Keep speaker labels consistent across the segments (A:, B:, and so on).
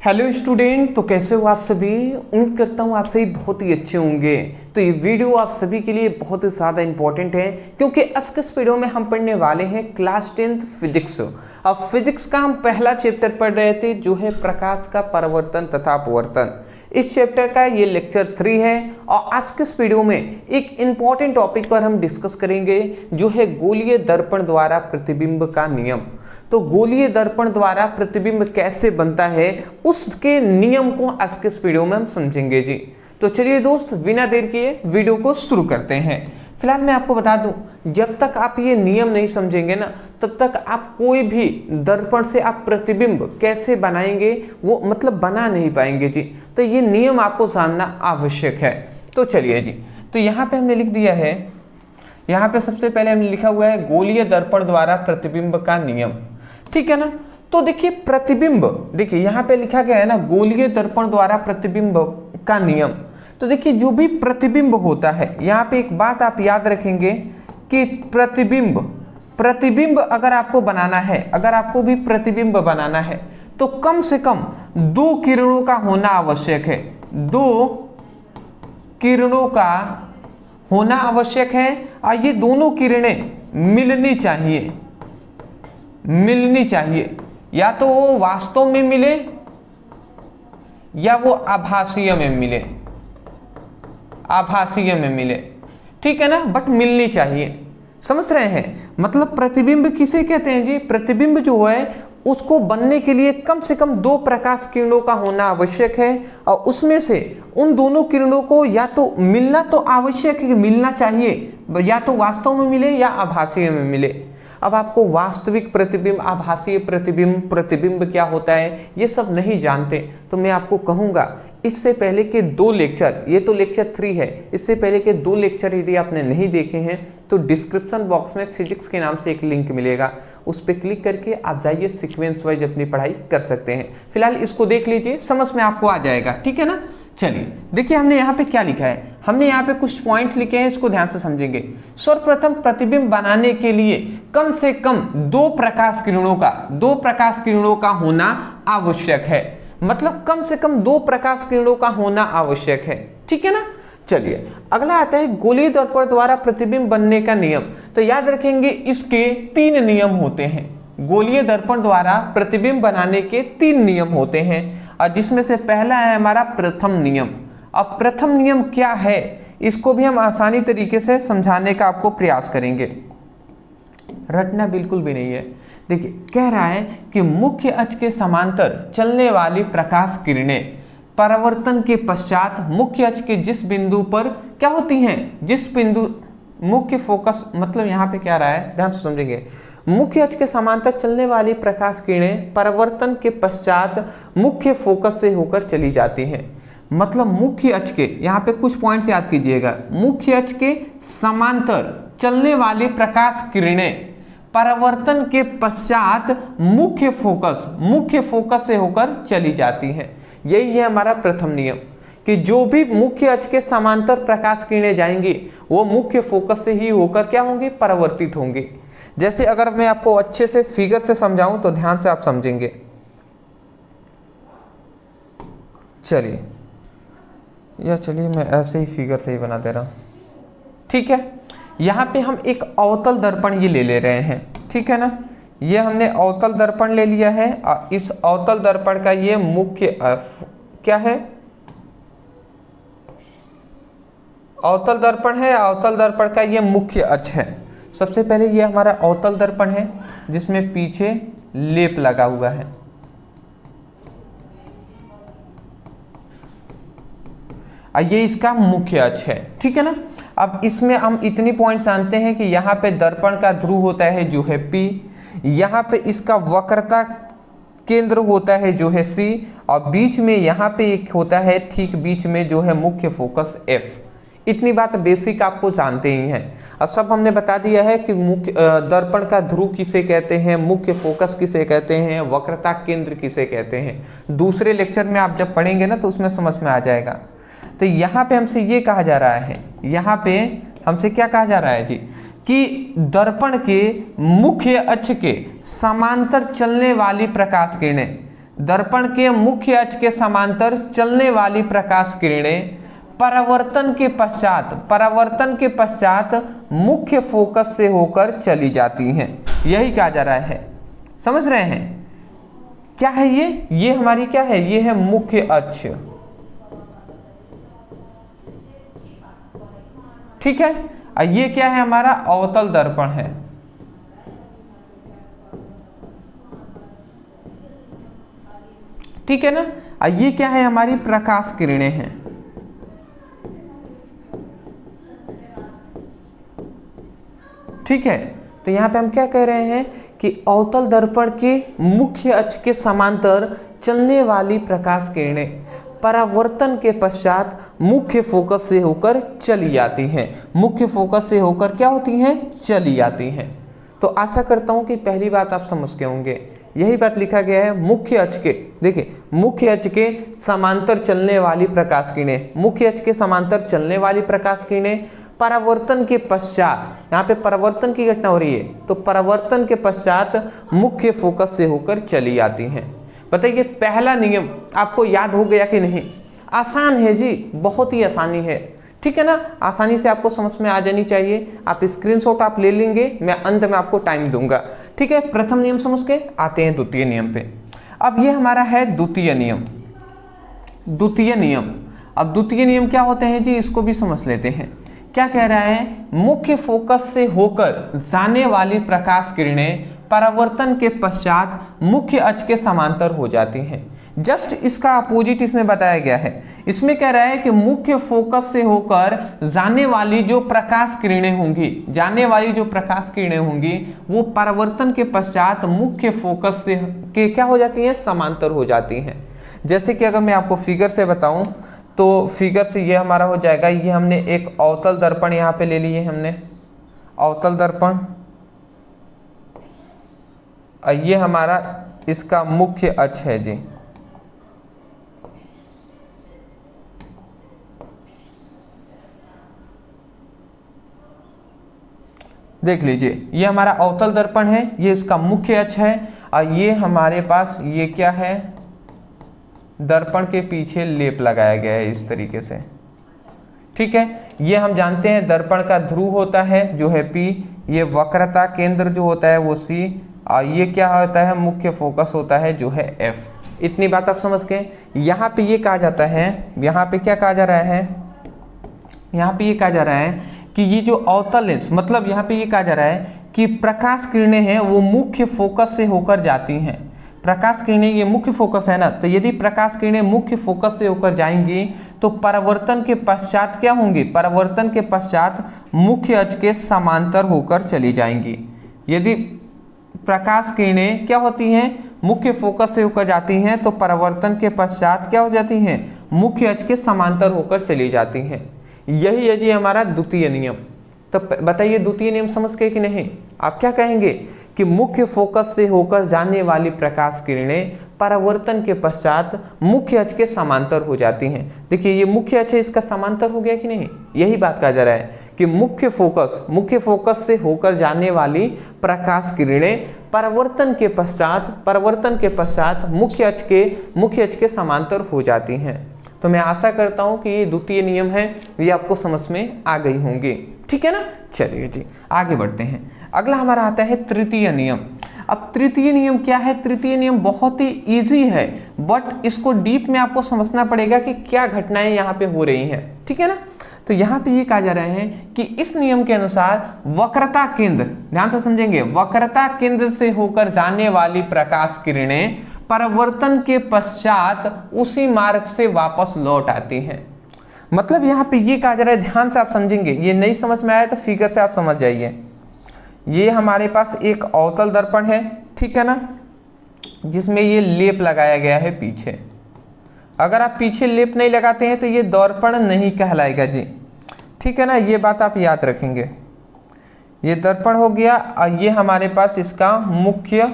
A: Hello student, तो कैसे हो आप सभी। उम्मीद करता हूँ आप सभी बहुत ही अच्छे होंगे। तो ये वीडियो आप सभी के लिए बहुत ही ज़्यादा इंपॉर्टेंट है क्योंकि आज के इस वीडियो में हम पढ़ने वाले हैं क्लास 10th फिजिक्स। अब फिजिक्स का हम पहला चैप्टर पढ़ रहे थे जो है प्रकाश का परावर्तन तथा अपवर्तन। इस चैप्टर का ये लेक्चर 3 है और आज के इस वीडियो में एक इम्पॉर्टेंट टॉपिक पर हम डिस्कस करेंगे जो है गोलीय दर्पण द्वारा प्रतिबिंब का नियम। तो गोलीय दर्पण द्वारा प्रतिबिंब कैसे बनता है उसके नियम को आज के इस वीडियो में हम समझेंगे जी। तो चलिए दोस्त, बिना देर किए वीडियो को शुरू करते हैं। फिलहाल मैं आपको बता दूं, जब तक आप ये नियम नहीं समझेंगे ना तब तक आप कोई भी दर्पण से आप प्रतिबिंब कैसे बनाएंगे वो मतलब बना नहीं पाएंगे जी। तो ये नियम आपको जानना आवश्यक है। तो चलिए जी, तो यहाँ पे हमने लिख दिया है, यहाँ पे सबसे पहले हमने लिखा हुआ है गोलीय दर्पण द्वारा प्रतिबिंब का नियम, ठीक है ना। तो देखिए प्रतिबिंब, देखिए यहाँ पे लिखा गया है ना गोलीय दर्पण द्वारा प्रतिबिंब का नियम। तो देखिए जो भी प्रतिबिंब होता है, यहाँ पे एक बात आप याद रखेंगे कि प्रतिबिंब अगर आपको बनाना है, अगर आपको भी प्रतिबिंब बनाना है तो कम से कम 2 किरणों का होना आवश्यक है। 2 किरणों का होना आवश्यक है और ये दोनों किरणें मिलनी चाहिए, या तो वो वास्तव में मिले या वो आभासीय में मिले, ठीक है ना, बट मिलनी चाहिए। समझ रहे हैं मतलब प्रतिबिंब किसे कहते हैं जी। प्रतिबिंब जो है उसको बनने के लिए कम से कम 2 प्रकाश किरणों का होना आवश्यक है और उसमें से उन दोनों किरणों को या तो मिलना तो आवश्यक है कि मिलना चाहिए, या तो वास्तव में मिले या आभासीय में मिले। अब आपको वास्तविक प्रतिबिंब, आभासीय प्रतिबिंब क्या होता है ये सब नहीं जानते तो मैं आपको कहूँगा इससे पहले के 2 लेक्चर, ये तो लेक्चर 3 है, इससे पहले के 2 लेक्चर यदि आपने नहीं देखे हैं तो डिस्क्रिप्शन बॉक्स में फिजिक्स के नाम से एक लिंक मिलेगा, उस पर क्लिक करके आप जाइए, सीक्वेंस वाइज अपनी पढ़ाई कर सकते हैं। फिलहाल इसको देख लीजिए, समझ में आपको आ जाएगा, ठीक है ना। चलिए देखिए हमने यहाँ पे क्या लिखा है, हमने यहाँ पे कुछ पॉइंट्स लिखे हैं, इसको ध्यान से समझेंगे। सर्वप्रथम प्रतिबिंब बनाने के लिए कम से कम 2 प्रकाश किरणों का होना आवश्यक है, मतलब कम से कम 2 प्रकाश किरणों का होना आवश्यक है, ठीक है ना। चलिए अगला आता है गोलीय दर्पण द्वारा प्रतिबिंब बनने का नियम। तो याद रखेंगे इसके 3 नियम होते हैं। गोलीय दर्पण द्वारा प्रतिबिंब बनाने के 3 नियम होते हैं और जिसमें से पहला है हमारा प्रथम नियम। अब प्रथम नियम क्या है इसको भी हम आसानी तरीके से समझाने का आपको प्रयास करेंगे, रटना बिल्कुल भी नहीं है। देखिए कह रहा है कि मुख्य अक्ष के समांतर चलने वाली प्रकाश किरणें परावर्तन के पश्चात मुख्य अक्ष के जिस बिंदु पर क्या होती हैं, जिस बिंदु मुख्य फोकस, मतलब यहाँ पे क्या रहा है ध्यान से समझेंगे, मुख्य अक्ष के समांतर चलने वाली प्रकाश किरणें परावर्तन के पश्चात मुख्य फोकस से होकर चली जाती हैं। मतलब मुख्य अक्ष के, यहाँ पे कुछ पॉइंट्स याद कीजिएगा, मुख्य अक्ष के समांतर चलने वाली प्रकाश किरणें परावर्तन के पश्चात मुख्य फोकस से होकर चली जाती हैं। यही है हमारा प्रथम नियम कि जो भी मुख्य अक्ष के समांतर प्रकाश किरणें जाएंगी वो मुख्य फोकस से ही होकर क्या होंगी, परावर्तित होंगी। जैसे अगर मैं आपको अच्छे से फिगर से समझाऊं तो ध्यान से आप समझेंगे। चलिए मैं ऐसे ही फिगर से ही बना दे रहा हूं, ठीक है। यहाँ पे हम एक अवतल दर्पण ये ले रहे हैं, ठीक है ना। ये हमने अवतल दर्पण ले लिया है और इस अवतल दर्पण का ये मुख्य क्या है, अवतल दर्पण है। अवतल दर्पण का ये मुख्य अक्ष है। सबसे पहले ये हमारा अवतल दर्पण है जिसमें पीछे लेप लगा हुआ है, ये इसका मुख्य अक्ष है, ठीक है ना। अब इसमें हम इतनी पॉइंट जानते हैं कि यहाँ पे दर्पण का ध्रुव होता है जो है P, यहाँ पे इसका वक्रता केंद्र होता है जो है C, और बीच में यहाँ पे एक होता है ठीक बीच में जो है मुख्य फोकस F। इतनी बात बेसिक आपको जानते ही हैं। अब सब हमने बता दिया है कि मुख्य दर्पण का ध्रुव किसे कहते हैं, मुख्य फोकस किसे कहते हैं, वक्रता केंद्र किसे कहते हैं। दूसरे लेक्चर में आप जब पढ़ेंगे ना तो उसमें समझ में आ जाएगा। तो यहाँ पे हमसे ये कहा जा रहा है, यहाँ पे हमसे क्या कहा जा रहा है जी कि दर्पण के मुख्य अक्ष के समांतर चलने वाली प्रकाश किरणें दर्पण के मुख्य अक्ष के समांतर चलने वाली प्रकाश किरणें परावर्तन के पश्चात मुख्य फोकस से होकर चली जाती हैं। यही कहा जा रहा है, समझ रहे हैं? क्या है ये हमारी क्या है, ये है मुख्य अक्ष, ठीक है। और ये क्या है, हमारा अवतल दर्पण है, ठीक है ना। और ये क्या है, हमारी प्रकाश किरणें हैं, ठीक है। तो यहाँ पे हम क्या कह रहे हैं कि अवतल दर्पण के मुख्य अक्ष के समांतर चलने वाली प्रकाश किरणें परावर्तन के पश्चात मुख्य फोकस से होकर चली जाती हैं। मुख्य फोकस से होकर क्या होती हैं, चली जाती हैं। तो आशा करता हूं कि पहली बात आप समझ गए होंगे। यही बात लिखा गया है, मुख्य अक्ष के, देखिए मुख्य अक्ष के समांतर चलने वाली प्रकाश किरणें, मुख्य अक्ष के समांतर चलने वाली प्रकाश किरणें परावर्तन के पश्चात, यहाँ पे परावर्तन की घटना हो रही है, तो परावर्तन के पश्चात मुख्य फोकस से होकर चली जाती हैं। बताइए पहला नियम आपको याद हो गया कि नहीं? आसान है जी, बहुत ही आसानी है, ठीक है ना। आसानी से आपको समझ में आ जानी चाहिए। आप स्क्रीनशॉट आप ले लेंगे, मैं अंत में आपको टाइम दूंगा, ठीक है। प्रथम नियम समझ के आते हैं द्वितीय नियम पे। अब ये हमारा है द्वितीय नियम। द्वितीय नियम, अब द्वितीय नियम क्या होते हैं जी, इसको भी समझ लेते हैं। क्या कह रहा है, मुख्य फोकस से होकर जाने वाली प्रकाश किरणें परावर्तन के पश्चात मुख्य अक्ष के समांतर हो जाती हैं। जस्ट इसका अपोजिट इसमें बताया गया है। इसमें कह रहा है कि मुख्य फोकस से होकर जाने वाली जो प्रकाश किरणें होंगी, जाने वाली जो प्रकाश किरणें होंगी वो परावर्तन के पश्चात मुख्य फोकस से के क्या हो जाती हैं, समांतर हो जाती हैं। जैसे कि अगर मैं आपको फिगर से बताऊं तो फिगर से ये हमारा हो जाएगा, ये हमने एक अवतल दर्पण यहाँ पे ले लिए, हमने अवतल दर्पण, ये हमारा इसका मुख्य अक्ष है जी। देख लीजिए ये हमारा अवतल दर्पण है, ये इसका मुख्य अक्ष है, और ये हमारे पास ये क्या है, दर्पण के पीछे लेप लगाया गया है इस तरीके से, ठीक है। ये हम जानते हैं दर्पण का ध्रुव होता है जो है P, ये वक्रता केंद्र जो होता है वो C, और ये क्या होता है, मुख्य फोकस होता है जो है F। इतनी बात आप समझ गए। यहाँ पे ये कहा जाता है, यहाँ पे क्या कहा जा रहा है, यहाँ पे ये कहा जा रहा है कि ये जो अवतल लेंस, मतलब यहाँ पे ये कहा जा रहा है कि प्रकाश किरणें हैं वो मुख्य फोकस से होकर जाती हैं। प्रकाश किरणें, ये मुख्य फोकस है ना, तो यदि प्रकाश किरणें मुख्य फोकस से होकर जाएंगी तो परावर्तन के पश्चात क्या होंगी, परावर्तन के पश्चात मुख्य अक्ष के समांतर होकर चली जाएंगी। यदि प्रकाश किरणें क्या होती हैं, मुख्य फोकस से होकर जाती हैं तो परावर्तन के पश्चात क्या हो जाती हैं, मुख्य अक्ष के समांतर होकर चली जाती हैं। यही है जी हमारा द्वितीय नियम। तो बताइए द्वितीय नियम समझ गए कि नहीं? आप क्या कहेंगे कि मुख्य फोकस से होकर जाने वाली प्रकाश किरणें परावर्तन के पश्चात मुख्य अक्ष के समांतर हो जाती हैं। देखिए ये मुख्य अक्ष है, इसका समांतर हो गया कि नहीं, यही बात कहा जा रहा है कि मुख्य फोकस से होकर जाने वाली प्रकाश किरणें परावर्तन के पश्चात मुख्य अक्ष के समांतर हो जाती हैं। तो मैं आशा करता हूं कि ये द्वितीय नियम है, ये आपको समझ में आ गई होंगी, ठीक है ना। चलिए जी आगे बढ़ते हैं। अगला हमारा आता है तृतीय नियम। अब तृतीय नियम क्या है? तृतीय नियम बहुत ही इजी है, बट इसको डीप में आपको समझना पड़ेगा कि क्या घटनाएं यहाँ पे हो रही हैं, ठीक है ना। तो यहाँ पे ये कहा जा रहा है कि इस नियम के अनुसार वक्रता केंद्र, ध्यान से समझेंगे, वक्रता केंद्र से होकर जाने वाली प्रकाश किरणें परावर्तन के पश्चात उसी मार्ग से वापस लौट आती हैं। मतलब यहाँ पे ये कहा जा रहा है, ध्यान से आप समझेंगे, ये नहीं समझ में आया तो फिगर से आप समझ जाइए। ये हमारे पास एक अवतल दर्पण है, ठीक है ना, जिसमें ये लेप लगाया गया है पीछे। अगर आप पीछे लेप नहीं लगाते हैं तो ये दर्पण नहीं कहलाएगा जी, ठीक है ना, ये बात आप याद रखेंगे। ये दर्पण हो गया, और ये हमारे पास इसका मुख्य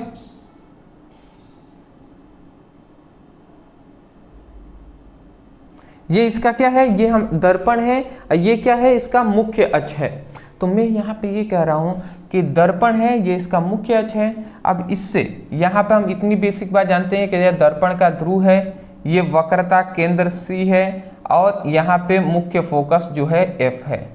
A: ये इसका क्या है, ये हम दर्पण है, ये क्या है, इसका मुख्य अक्ष है। तो मैं यहाँ पे ये कह रहा हूँ कि दर्पण है ये इसका मुख्य अक्ष है। अब इससे यहाँ पे हम इतनी बेसिक बात जानते हैं कि यह दर्पण का ध्रुव है, ये वक्रता केंद्र C है और यहाँ पे मुख्य फोकस जो है F है।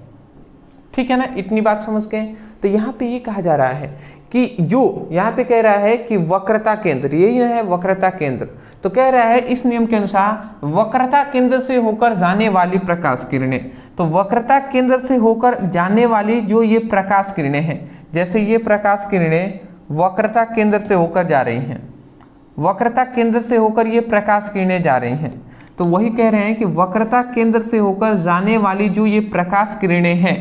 A: ठीक है ना, इतनी बात समझ गए। तो यहाँ पे ये कहा जा रहा है कि जो यहाँ पे कह रहा है कि वक्रता केंद्र, यही है वक्रता केंद्र, तो कह रहा है इस नियम के अनुसार वक्रता केंद्र से होकर जाने वाली प्रकाश किरणें, तो वक्रता केंद्र से होकर जाने वाली जो ये प्रकाश किरणें हैं, जैसे ये प्रकाश किरणें वक्रता केंद्र से होकर जा रही हैं, वक्रता केंद्र से होकर ये प्रकाश किरणें जा रही हैं, तो वही कह रहे हैं कि वक्रता केंद्र से होकर जाने वाली जो ये प्रकाश किरणें हैं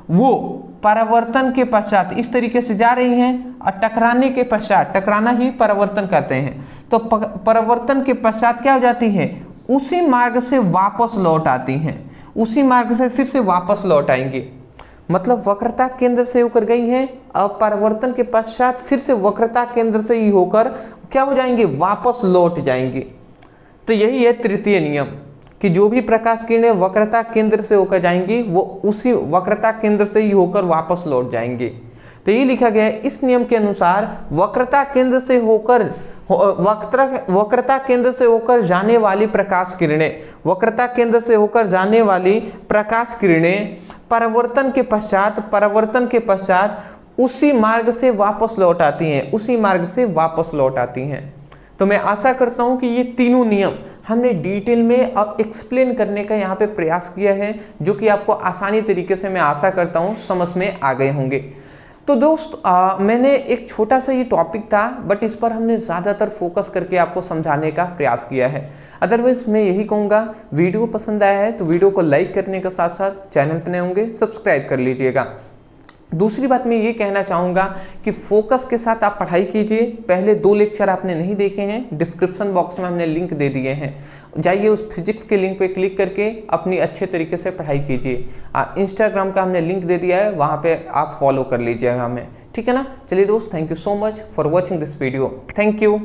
A: वो परावर्तन के पश्चात इस तरीके से जा रही हैं और टकराने के पश्चात, टकराना ही परावर्तन कहते हैं, तो परावर्तन के पश्चात क्या हो जाती है, उसी मार्ग से वापस लौट आती हैं, उसी मार्ग से फिर से वापस लौट आएंगे। मतलब वक्रता केंद्र से होकर गई हैं, अब परावर्तन के पश्चात फिर से वक्रता केंद्र से ही होकर क्या हो जाएंगे, वापस लौट जाएंगे। तो यही है तृतीय नियम कि जो भी प्रकाश किरणें वक्रता केंद्र से होकर जाएंगी वो उसी वक्रता केंद्र से ही होकर वापस लौट जाएंगे। तो ये लिखा गया है इस नियम के अनुसार वक्रता केंद्र से होकर वक्रता केंद्र से होकर जाने वाली प्रकाश किरणें, वक्रता केंद्र से होकर जाने वाली प्रकाश किरणें परावर्तन के पश्चात उसी मार्ग से वापस लौट आती हैं, उसी मार्ग से वापस लौट आती हैं। तो मैं आशा करता हूं कि ये तीनों नियम हमने डिटेल में अब एक्सप्लेन करने का यहाँ पे प्रयास किया है, जो कि आपको आसानी तरीके से मैं आशा करता हूँ समझ में आ गए होंगे। तो दोस्त मैंने एक छोटा सा ये टॉपिक था, बट इस पर हमने ज़्यादातर फोकस करके आपको समझाने का प्रयास किया है। अदरवाइज मैं यही कहूँगा, वीडियो पसंद आया है तो वीडियो को लाइक करने के साथ साथ चैनल पर नए होंगे सब्सक्राइब कर लीजिएगा। दूसरी बात मैं ये कहना चाहूँगा कि फोकस के साथ आप पढ़ाई कीजिए। पहले 2 लेक्चर आपने नहीं देखे हैं, डिस्क्रिप्शन बॉक्स में हमने लिंक दे दिए हैं, जाइए उस फिजिक्स के लिंक पे क्लिक करके अपनी अच्छे तरीके से पढ़ाई कीजिए। इंस्टाग्राम का हमने लिंक दे दिया है, वहाँ पे आप फॉलो कर लीजिएगा हमें, ठीक है ना। चलिए दोस्त, thank you so much for watching this video, thank you.